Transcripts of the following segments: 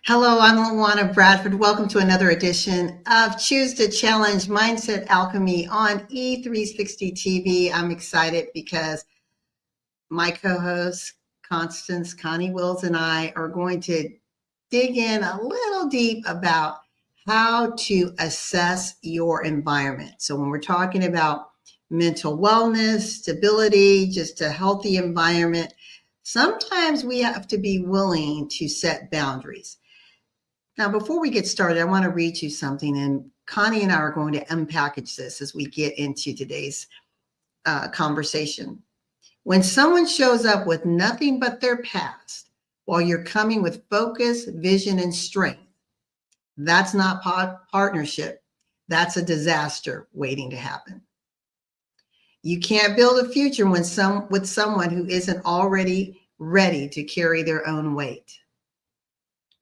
Hello, I'm LaWanna Bradford. Welcome to another edition of Choose to Challenge Mindset Alchemy on E360 TV. I'm excited because my co-host, Constance, Connie Wills, and I are going to dig in a little deep about how to assess your environment. So when we're talking about mental wellness, stability, just a healthy environment, sometimes we have to be willing to set boundaries. Now, before we get started, I want to read you something, and Connie and I are going to unpackage this as we get into today's conversation. When someone shows up with nothing but their past, while you're coming with focus, vision, and strength, that's not partnership. That's a disaster waiting to happen. You can't build a future with someone who isn't already ready to carry their own weight.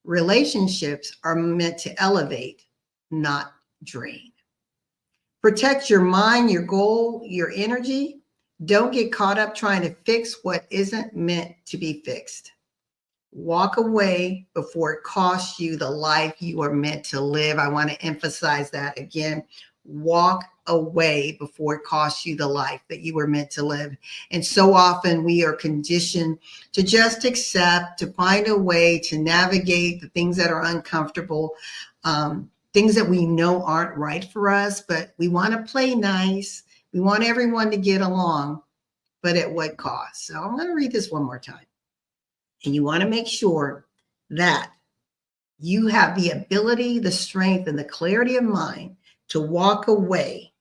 Relationships are meant to elevate, not drain. Protect your mind, your goal, your energy. Don't get caught up trying to fix what isn't meant to be fixed. Walk away before it costs you the life you are meant to live. I want to emphasize that again. Walk away before it costs you the life that you were meant to live. And so often we are conditioned to just accept, to find a way to navigate the things that are uncomfortable, things that we know aren't right for us, but we want to play nice. We want everyone to get along, but at what cost? So I'm going to read this one more time. And you want to make sure that you have the ability, the strength, and the clarity of mind to walk away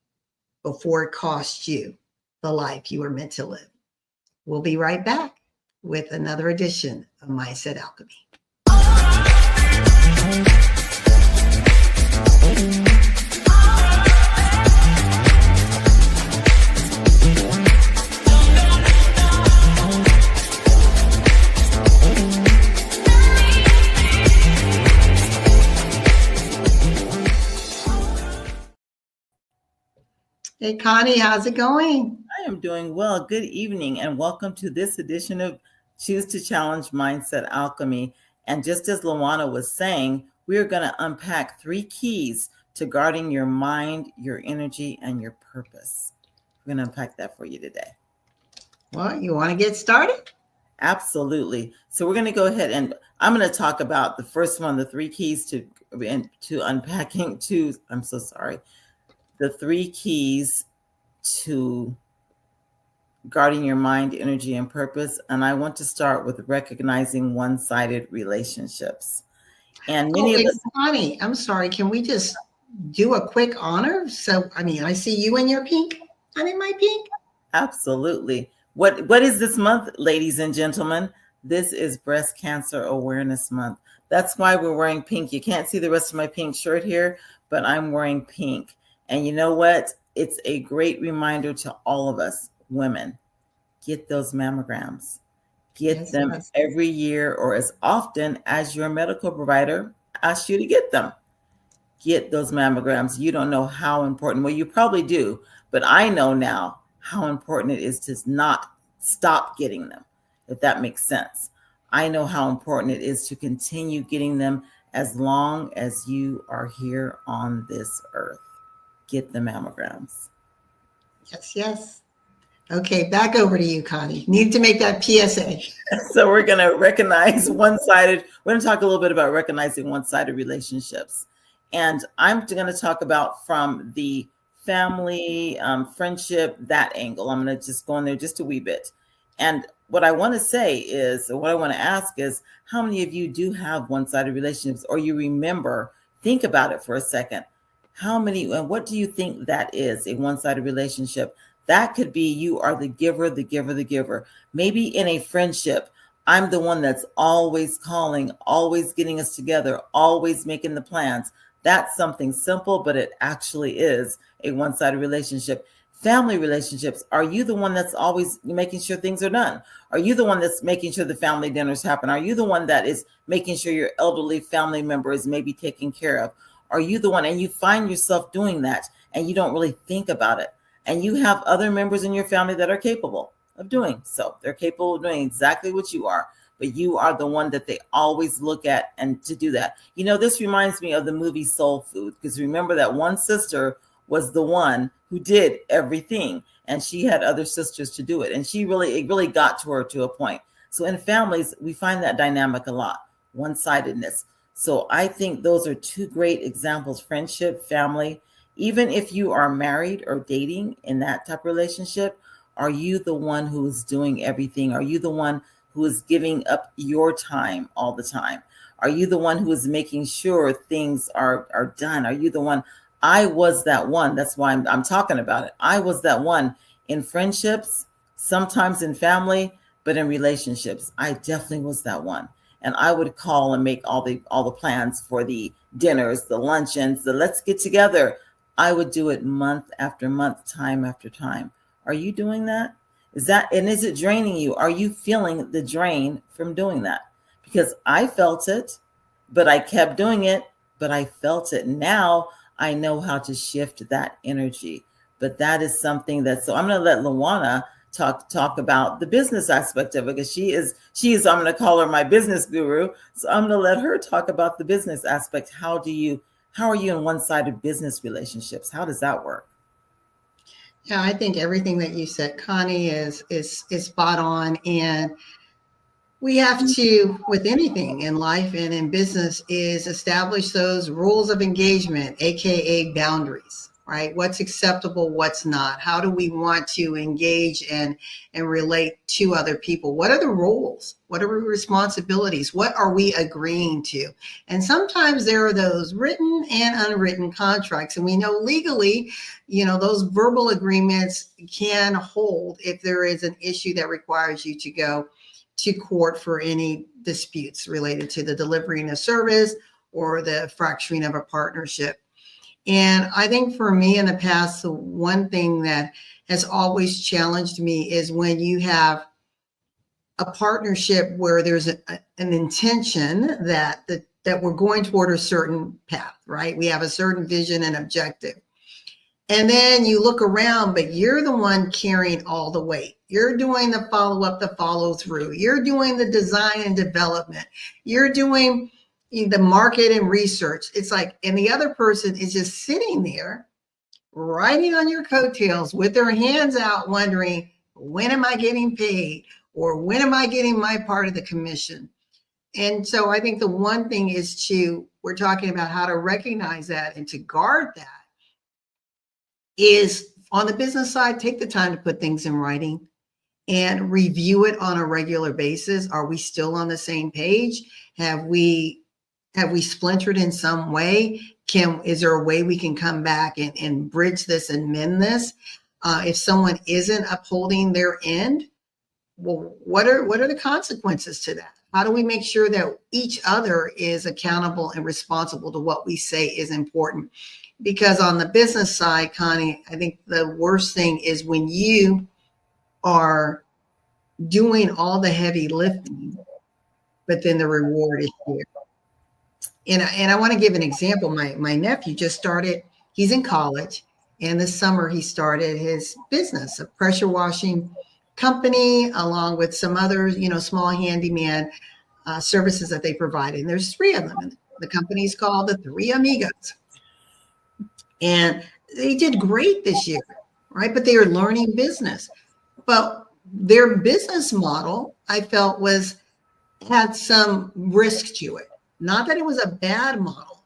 before it costs you the life you were meant to live. We'll be right back with another edition of Mindset Alchemy. Hey, Connie, how's it going? I am doing well. Good evening, and welcome to this edition of Choose to Challenge Mindset Alchemy. And just as LaWanna was saying, we are going to unpack 3 keys to guarding your mind, your energy, and your purpose. We're going to unpack that for you today. Well, you want to get started? Absolutely. So we're going to go ahead, and I'm going to talk about the first one, the 3 keys to unpacking the 3 keys to guarding your mind, energy, and purpose. And I want to start with recognizing one-sided relationships. And many of us, Connie, I'm sorry. Can we just do a quick honor? So, I see you in your pink. I'm in my pink. Absolutely. What is this month, ladies and gentlemen? This is Breast Cancer Awareness Month. That's why we're wearing pink. You can't see the rest of my pink shirt here, but I'm wearing pink. And you know what? It's a great reminder to all of us, women, get those mammograms. Get them every year or as often as your medical provider asks you to get them. Get those mammograms. You don't know how important, well, you probably do, but I know now how important it is to not stop getting them, if that makes sense. I know how important it is to continue getting them as long as you are here on this earth. Get the mammograms. Yes. Okay, back over to you, Connie. Need to make that PSA. So we're going to recognize one-sided. We're going to talk a little bit about recognizing one-sided relationships. And I'm going to talk about from the family, friendship, that angle. I'm going to just go in there just a wee bit. And what I want to say is, or what I want to ask is, how many of you do have one-sided relationships, or you remember, think about it for a second. How many, and what do you think that is, a one-sided relationship? That could be you are the giver, the giver, the giver. Maybe in a friendship, I'm the one that's always calling, always getting us together, always making the plans. That's something simple, but it actually is a one-sided relationship. Family relationships, are you the one that's always making sure things are done? Are you the one that's making sure the family dinners happen? Are you the one that is making sure your elderly family member is maybe taken care of? Are you the one, and you find yourself doing that and you don't really think about it? And you have other members in your family that are capable of doing so. They're capable of doing exactly what you are. but you are the one that they always look at and to do that. This reminds me of the movie Soul Food, because remember that one sister was the one who did everything, and she had other sisters to do it. And it really got to her to a point. So in families, we find that dynamic a lot, one-sidedness. So I think those are two great examples: friendship, family. Even if you are married or dating in that type of relationship, are you the one who is doing everything? Are you the one who is giving up your time all the time? Are you the one who is making sure things are done? Are you the one? I was that one. That's why I'm talking about it. I was that one in friendships, sometimes in family, but in relationships, I definitely was that one. And I would call and make all the plans for the dinners, the luncheons, the let's get together. I would do it month after month, time after time. Are you doing that? Is it draining you? Are you feeling the drain from doing that? Because I felt it, but I kept doing it, but I felt it. Now I know how to shift that energy. But that is something so I'm going to let LaWanna talk about the business aspect of it, because she is, I'm going to call her my business guru. So I'm going to let her talk about the business aspect. How are you in one-sided business relationships? How does that work? Yeah, I think everything that you said, Connie, is spot on. And we have to, with anything in life and in business, is establish those rules of engagement, AKA boundaries, right? What's acceptable, what's not? How do we want to engage and relate to other people? What are the roles? What are the responsibilities? What are we agreeing to? And sometimes there are those written and unwritten contracts. And we know legally, those verbal agreements can hold if there is an issue that requires you to go to court for any disputes related to the delivering of service or the fracturing of a partnership. And I think for me in the past, the one thing that has always challenged me is when you have a partnership where there's an intention that we're going toward a certain path, right? We have a certain vision and objective. And then you look around, but you're the one carrying all the weight. You're doing the follow-up, the follow-through. You're doing the design and development. You're doing the market and research. It's like, and the other person is just sitting there riding on your coattails with their hands out wondering, when am I getting paid? Or when am I getting my part of the commission? And so I think the one thing is we're talking about how to recognize that and to guard that is on the business side, take the time to put things in writing and review it on a regular basis. Are we still on the same page? Have we splintered in some way? Is there a way we can come back and bridge this and mend this? If someone isn't upholding their end, well, what are the consequences to that? How do we make sure that each other is accountable and responsible to what we say is important? Because on the business side, Connie, I think the worst thing is when you are doing all the heavy lifting, but then the reward is here. And I want to give an example. My nephew just started, he's in college, and this summer he started his business, a pressure washing company, along with some other, small handyman services that they provide. And there's 3 of them. And the company's called the Three Amigos. And they did great this year, right? But they are learning business. But their business model, I felt, had some risk to it. Not that it was a bad model,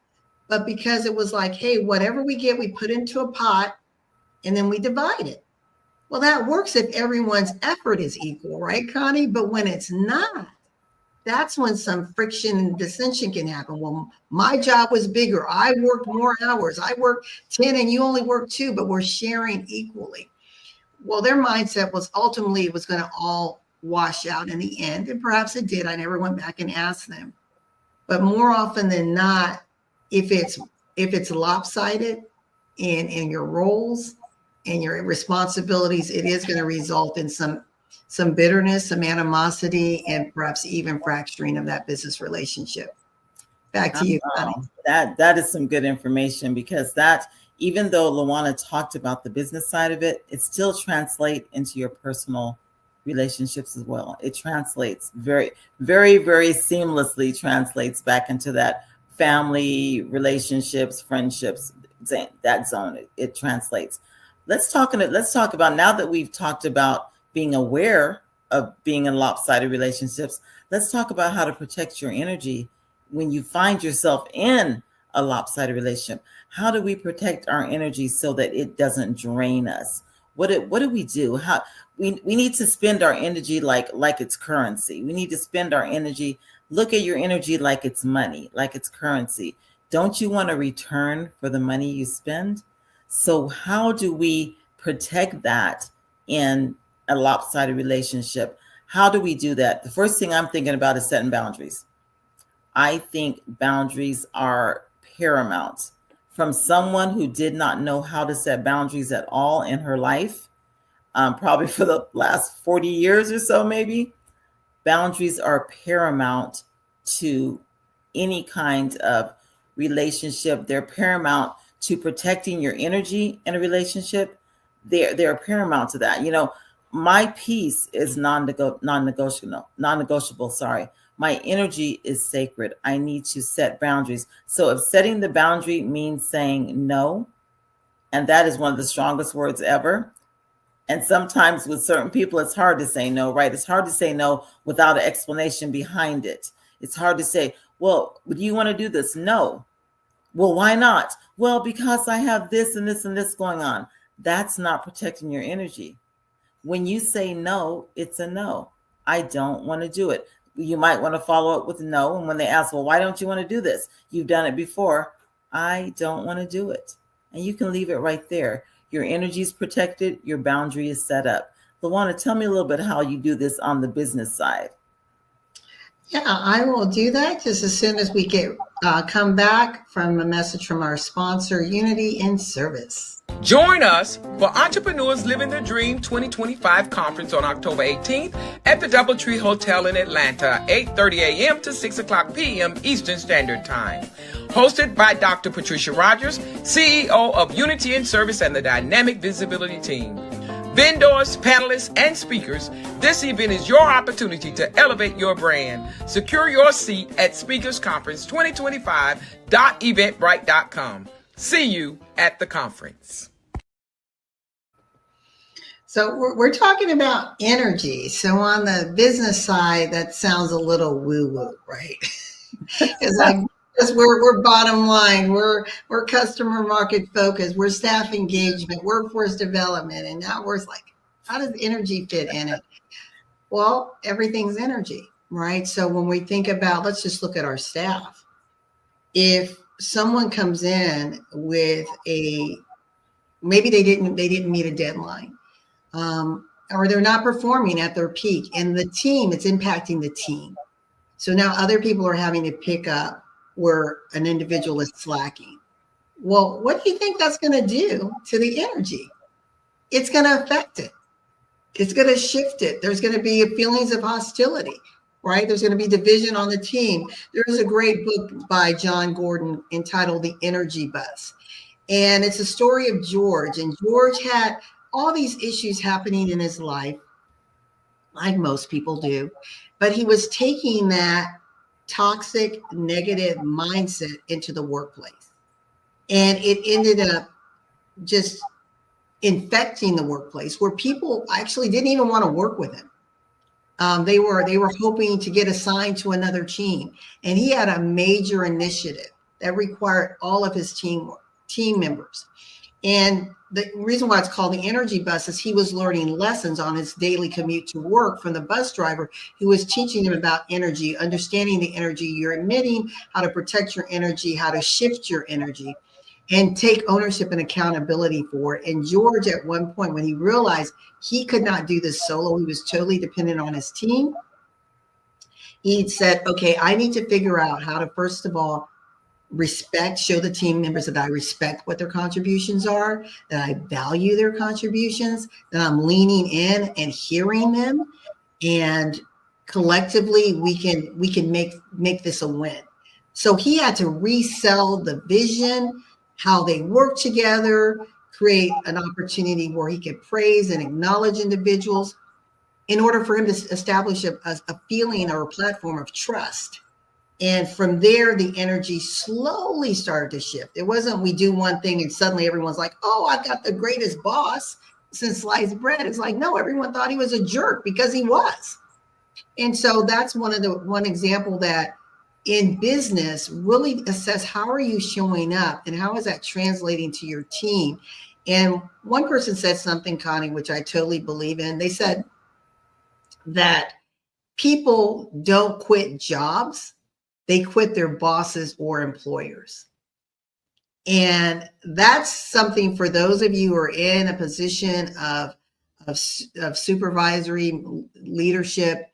but because it was like, hey, whatever we get, we put into a pot and then we divide it. Well, that works if everyone's effort is equal, right, Connie? But when it's not, that's when some friction and dissension can happen. Well, my job was bigger. I worked more hours. I worked 10 and you only worked 2, but we're sharing equally. Well, their mindset was ultimately it was going to all wash out in the end. And perhaps it did. I never went back and asked them. But more often than not, if it's lopsided in your roles and your responsibilities, it is going to result in some bitterness, some animosity, and perhaps even fracturing of that business relationship. Back to you, Connie. That is some good information, because that, even though LaWanna talked about the business side of it, it still translates into your personal relationships as well. It translates very, very, very seamlessly translates back into that family, relationships, friendships, that zone. It translates. Let's talk about, now that we've talked about being aware of being in lopsided relationships, let's talk about how to protect your energy when you find yourself in a lopsided relationship. How do we protect our energy so that it doesn't drain us? What do we do? How we need to spend our energy like it's currency. We need to spend our energy. Look at your energy like it's money, like it's currency. Don't you want to return for the money you spend? So how do we protect that in a lopsided relationship? How do we do that? The first thing I'm thinking about is setting boundaries. I think boundaries are paramount. From someone who did not know how to set boundaries at all in her life, probably for the last 40 years or so, maybe, boundaries are paramount to any kind of relationship. They're paramount to protecting your energy in a relationship. They're paramount to that. You know, my peace is non-negotiable. Sorry. My energy is sacred. I need to set boundaries. So if setting the boundary means saying no, and that is one of the strongest words ever. And sometimes with certain people, it's hard to say no, right? It's hard to say no without an explanation behind it. It's hard to say, well, do you want to do this? No. Well, why not? Well, because I have this and this and this going on. That's not protecting your energy. When you say no, it's a no. I don't want to do it. You might want to follow up with no. And when they ask, well, why don't you want to do this? You've done it before. I don't want to do it. And you can leave it right there. Your energy is protected. Your boundary is set up. LaWanna, tell me a little bit how you do this on the business side. Yeah, I will do that just as soon as we come back from a message from our sponsor, Unity in Service. Join us for Entrepreneurs Living the Dream 2025 conference on October 18th at the Doubletree Hotel in Atlanta, 8:30 a.m. to 6 o'clock p.m. Eastern Standard Time. Hosted by Dr. Patricia Rogers, CEO of Unity in Service and the Dynamic Visibility Team. Vendors, panelists, and speakers, this event is your opportunity to elevate your brand. Secure your seat at speakersconference2025.eventbrite.com. See you at the conference. So we're talking about energy. So on the business side, that sounds a little woo-woo, right? It's like, we're bottom line, we're customer market focused, we're staff engagement, workforce development, and now we're like, how does energy fit in it? Well, everything's energy, right? So when we think about, let's just look at our staff. If someone comes in with maybe they didn't meet a deadline, or they're not performing at their peak, and it's impacting the team. So now other people are having to pick up where an individual is slacking. Well, what do you think that's going to do to the energy? It's going to affect it. It's going to shift it. There's going to be feelings of hostility, right? There's going to be division on the team. There's a great book by John Gordon entitled The Energy Bus. And it's a story of George. And George had all these issues happening in his life, like most people do. But he was taking that toxic, negative mindset into the workplace. And it ended up just infecting the workplace where people actually didn't even want to work with him. They were hoping to get assigned to another team. And he had a major initiative that required all of his team members. And the reason why it's called the energy bus is he was learning lessons on his daily commute to work from the bus driver who was teaching him about energy, understanding the energy you're emitting, how to protect your energy, how to shift your energy, and take ownership and accountability for it. And George, at one point, when he realized he could not do this solo, he was totally dependent on his team, he said, okay, I need to figure out how to, first of all, show the team members that I respect what their contributions are, that I value their contributions, that I'm leaning in and hearing them, and collectively we can make this a win. So he had to resell the vision, how they work together, create an opportunity where he could praise and acknowledge individuals. in order for him to establish a feeling or a platform of trust. And from there, the energy slowly started to shift. It wasn't we do one thing and suddenly everyone's like, oh, I've got the greatest boss since sliced bread. It's like, no, everyone thought he was a jerk because he was. And so that's one example that in business really assess how are you showing up and how is that translating to your team. And one person said something, Connie, which I totally believe in. They said that people don't quit jobs. They quit their bosses or employers. And that's something for those of you who are in a position of supervisory leadership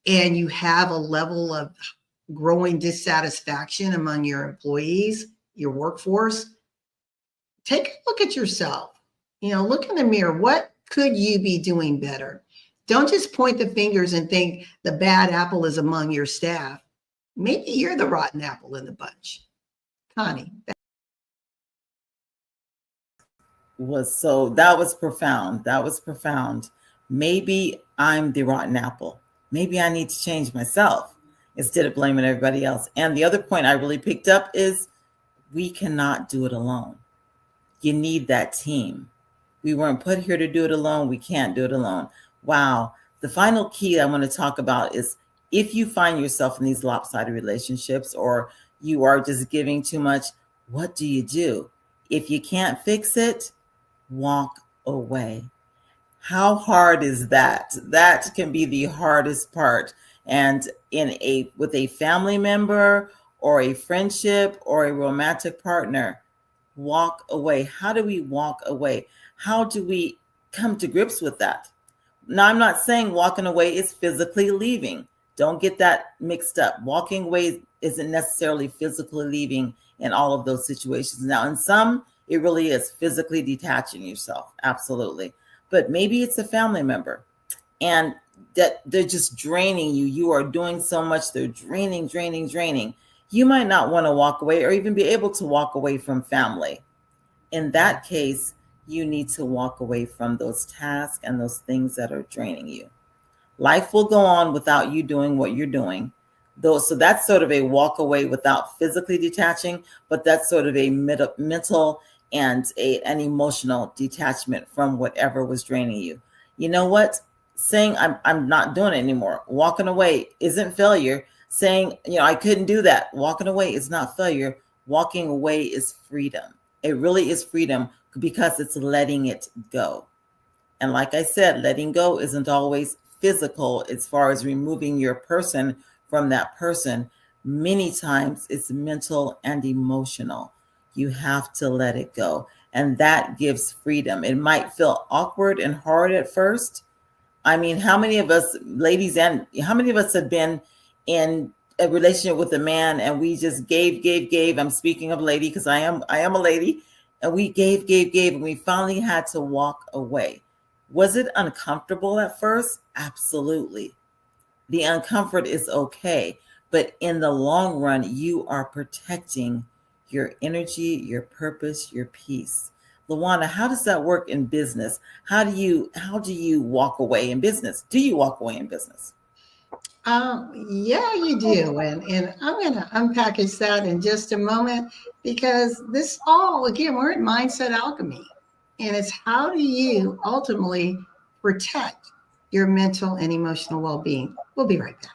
and you have a level of growing dissatisfaction among your employees, your workforce. Take a look at yourself. Look in the mirror. What could you be doing better? Don't just point the fingers and think the bad apple is among your staff. Maybe you're the rotten apple in the bunch. Connie. That was profound. That was profound. Maybe I'm the rotten apple. Maybe I need to change myself instead of blaming everybody else. And the other point I really picked up is we cannot do it alone. You need that team. We weren't put here to do it alone. We can't do it alone. Wow. The final key I want to talk about is if you find yourself in these lopsided relationships or you are just giving too much, what do you do? If you can't fix it, walk away. How hard is that? That can be the hardest part. And with a family member or a friendship or a romantic partner, walk away. How do we walk away? How do we come to grips with that? Now, I'm not saying walking away is physically leaving. Don't get that mixed up. Walking away isn't necessarily physically leaving in all of those situations. Now, in some, it really is physically detaching yourself. Absolutely. But maybe it's a family member and that they're just draining you. You are doing so much. They're draining. You might not want to walk away or even be able to walk away from family. In that case, you need to walk away from those tasks and those things that are draining you. Life will go on without you doing what you're doing. So that's sort of a walk away without physically detaching, but that's sort of a mental and an emotional detachment from whatever was draining you. You know what? Saying I'm not doing it anymore. Walking away isn't failure. Saying, I couldn't do that. Walking away is not failure. Walking away is freedom. It really is freedom because it's letting it go. And like I said, letting go isn't always physical as far as removing your person from that person. Many times it's mental and emotional. You have to let it go. And that gives freedom. It might feel awkward and hard at first. I mean, how many of us, ladies, and how many of us have been in a relationship with a man and we just gave. I'm speaking of lady because I am a lady. And we gave, and we finally had to walk away. Was it uncomfortable at first? Absolutely. The uncomfort is okay. But in the long run, you are protecting your energy, your purpose, your peace. LaWanna, how does that work in business? How do you walk away in business? Do you walk away in business? Yeah, you do. And I'm going to unpackage that in just a moment because this all, again, we're in mindset alchemy. And it's how do you ultimately protect your mental and emotional well-being? We'll be right back.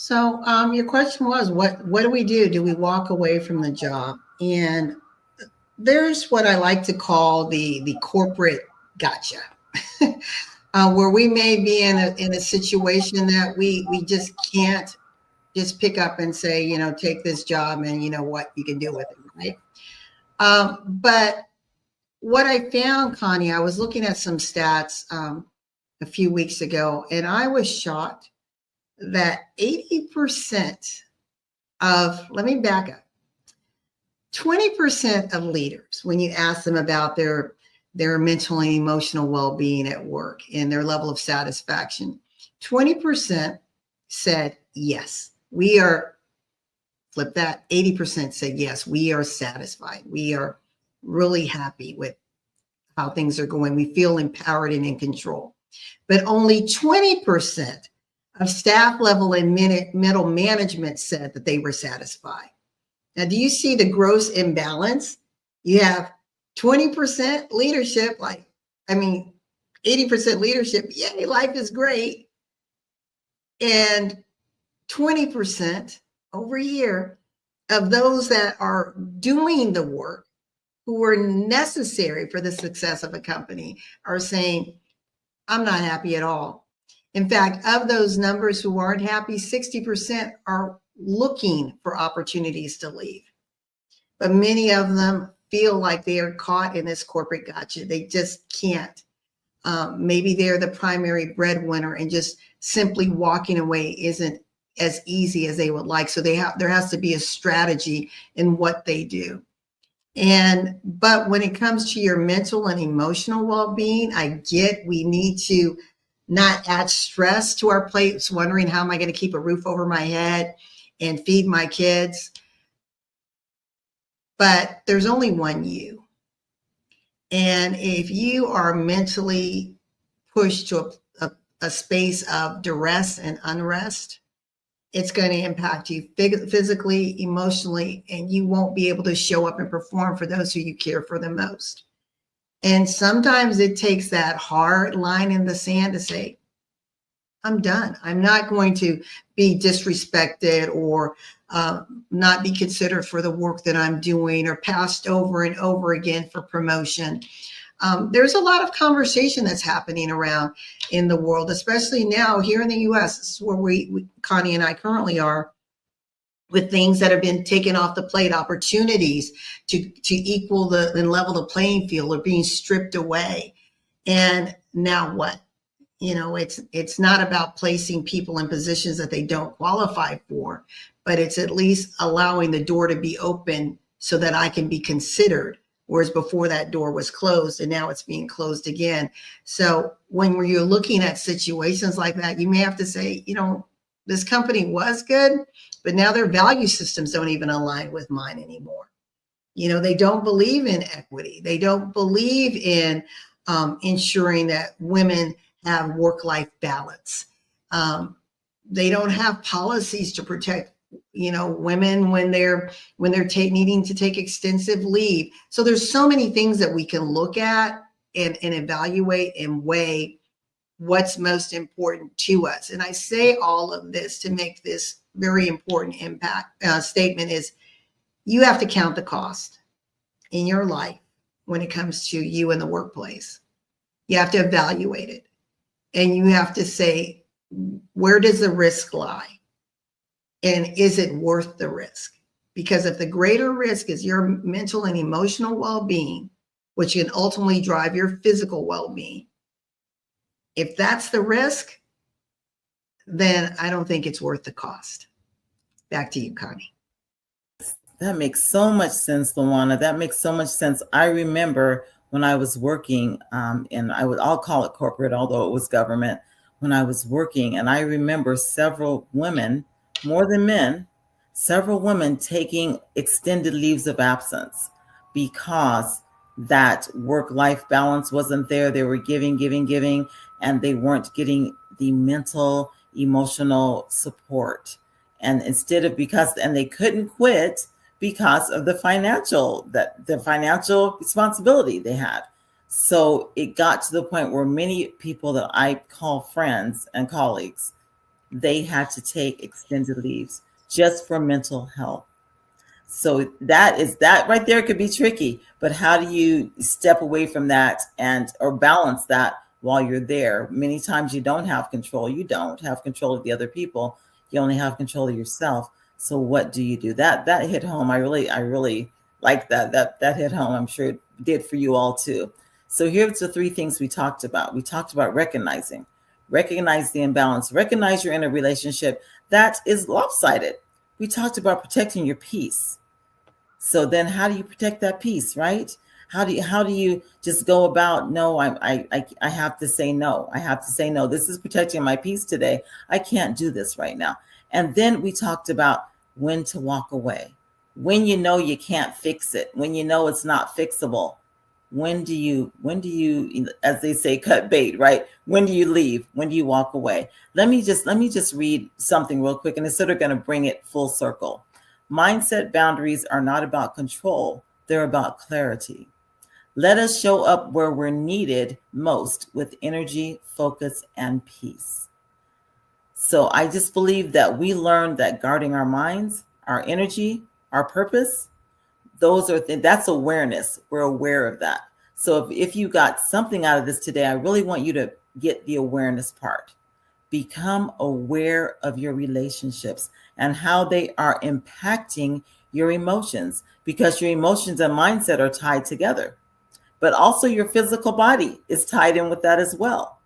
So your question was, what do we do? Do we walk away from the job? And there's what I like to call the corporate gotcha, where we may be in a situation that we just can't just pick up and say, take this job and you know what you can do with it, right? But what I found, Connie, I was looking at some stats a few weeks ago, and I was shocked that 80% let me back up, 20% of leaders, when you ask them about their mental and emotional well-being at work and their level of satisfaction, 20% said, yes, we are, flip that, 80% said, yes, we are satisfied. We are really happy with how things are going. We feel empowered and in control. But only 20% of staff level and middle management said that they were satisfied. Now, do you see the gross imbalance? You have 20% leadership, 80% leadership, yay, life is great. And 20% over here of those that are doing the work who are necessary for the success of a company are saying, I'm not happy at all. In fact, of those numbers who aren't happy, 60% are looking for opportunities to leave. But many of them feel like they are caught in this corporate gotcha. They just can't. Maybe they're the primary breadwinner and just simply walking away isn't as easy as they would like. So there has to be a strategy in what they do. But when it comes to your mental and emotional well-being, we need to not add stress to our plates, wondering how am I going to keep a roof over my head and feed my kids. But there's only one you. And if you are mentally pushed to a space of duress and unrest, it's going to impact you physically, emotionally, and you won't be able to show up and perform for those who you care for the most. And sometimes it takes that hard line in the sand to say, I'm done. I'm not going to be disrespected or not be considered for the work that I'm doing or passed over and over again for promotion. There's a lot of conversation that's happening around in the world, especially now here in the US. This is where we Connie and I currently are, with things that have been taken off the plate, opportunities to equal and level the playing field are being stripped away. And now what? It's not about placing people in positions that they don't qualify for, but it's at least allowing the door to be open so that I can be considered. Whereas before that door was closed and now it's being closed again. So when you're looking at situations like that, you may have to say, this company was good, but now their value systems don't even align with mine anymore. They don't believe in equity. They don't believe in ensuring that women have work-life balance. They don't have policies to protect women when they're needing to take extensive leave. So there's so many things that we can look at and evaluate and weigh what's most important to us. And I say all of this to make this very important statement is you have to count the cost in your life when it comes to you in the workplace. You have to evaluate it. And you have to say, where does the risk lie? And is it worth the risk? Because if the greater risk is your mental and emotional well-being, which can ultimately drive your physical well-being, if that's the risk, then I don't think it's worth the cost. Back to you, Connie. That makes so much sense, LaWanna. That makes so much sense. I remember when I was working, and I'll call it corporate, although it was government, when I was working, and I remember several women, more than men, several women taking extended leaves of absence because that work-life balance wasn't there. They were giving, and they weren't getting the mental, emotional support. And and they couldn't quit because of the financial responsibility they had. So it got to the point where many people that I call friends and colleagues, they had to take extended leaves just for mental health. So that right there could be tricky, but how do you step away from that or balance that while you're there? Many times you don't have control. You don't have control of the other people. You only have control of yourself. So what do you do? That hit home. I really like that. That hit home. I'm sure it did for you all too. So here's the 3 things we talked about. We talked about recognize the imbalance, recognize you're in a relationship that is lopsided. We talked about protecting your peace. So then how do you protect that peace, right? How do you just go about, no, I have to say no. I have to say no. This is protecting my peace today. I can't do this right now. And then we talked about when to walk away. When you know you can't fix it, when you know it's not fixable. When do you, as they say, cut bait, right? When do you leave? When do you walk away? Let me just read something real quick, and it's sort of going to bring it full circle. Mindset boundaries are not about control. They're about clarity. Let us show up where we're needed most with energy, focus, and peace. So I just believe that we learned that guarding our minds, our energy, our purpose, that's awareness. We're aware of that. So if you got something out of this today, I really want you to get the awareness part. Become aware of your relationships and how they are impacting your emotions, because your emotions and mindset are tied together. But also your physical body is tied in with that as well.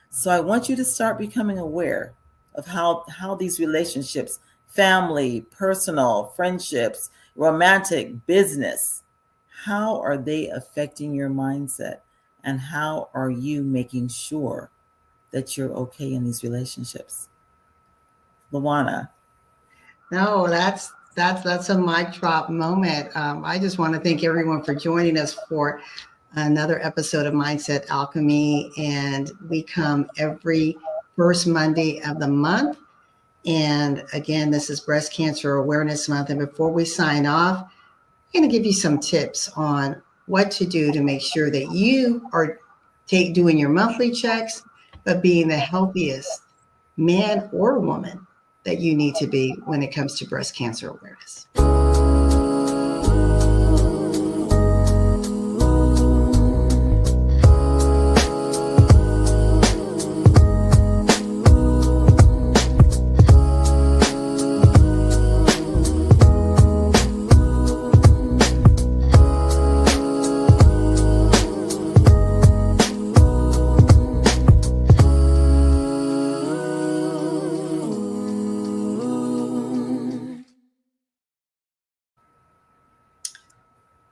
So I want you to start becoming aware of how these relationships, family, personal, friendships, romantic, business, how are they affecting your mindset? And how are you making sure that you're okay in these relationships? LaWanna. No, that's a mic drop moment. I just want to thank everyone for joining us for another episode of Mindset Alchemy. And we come every first Monday of the month. And again, this is Breast Cancer Awareness Month. And before we sign off, I'm going to give you some tips on what to do to make sure that you are doing your monthly checks, but being the healthiest man or woman that you need to be when it comes to breast cancer awareness.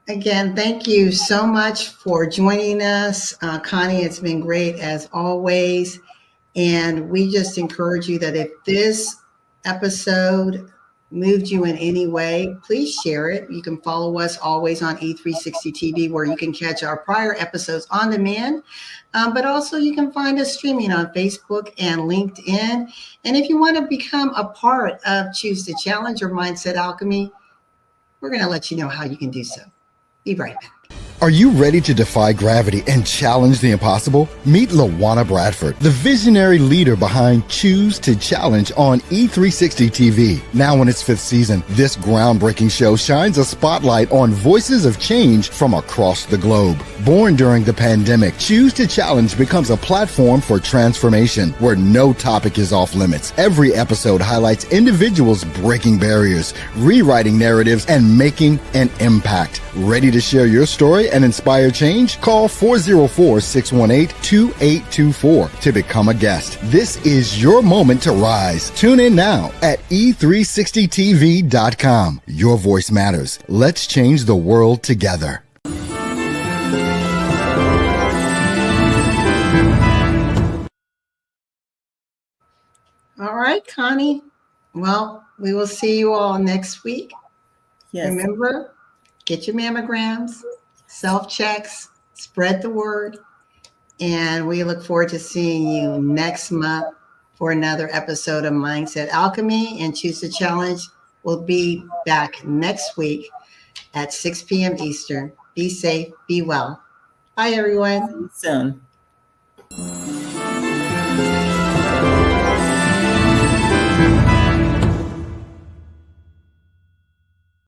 Again, thank you so much for joining us. Connie, it's been great as always. And we just encourage you that if this episode moved you in any way, please share it. You can follow us always on E360 TV, where you can catch our prior episodes on demand. But also you can find us streaming on Facebook and LinkedIn. And if you want to become a part of Choose to Challenge or Mindset Alchemy, we're going to let you know how you can do so. Be right back. Are you ready to defy gravity and challenge the impossible? Meet LaWanna Bradford, the visionary leader behind Choose to Challenge on E360 TV. Now in its 5th season, this groundbreaking show shines a spotlight on voices of change from across the globe. Born during the pandemic, Choose to Challenge becomes a platform for transformation where no topic is off limits. Every episode highlights individuals breaking barriers, rewriting narratives, and making an impact. Ready to share your story and inspire change? Call 404-618-2824 to become a guest. This is your moment to rise. Tune in now at e360tv.com. Your voice matters. Let's change the world together. All right, Connie. Well, we will see you all next week. Yes. Remember, get your mammograms, self-checks, spread the word, and we look forward to seeing you next month for another episode of Mindset Alchemy and Choose to Challenge. We'll be back next week at 6 p.m. Eastern. Be safe, be well. Bye, everyone. See you soon.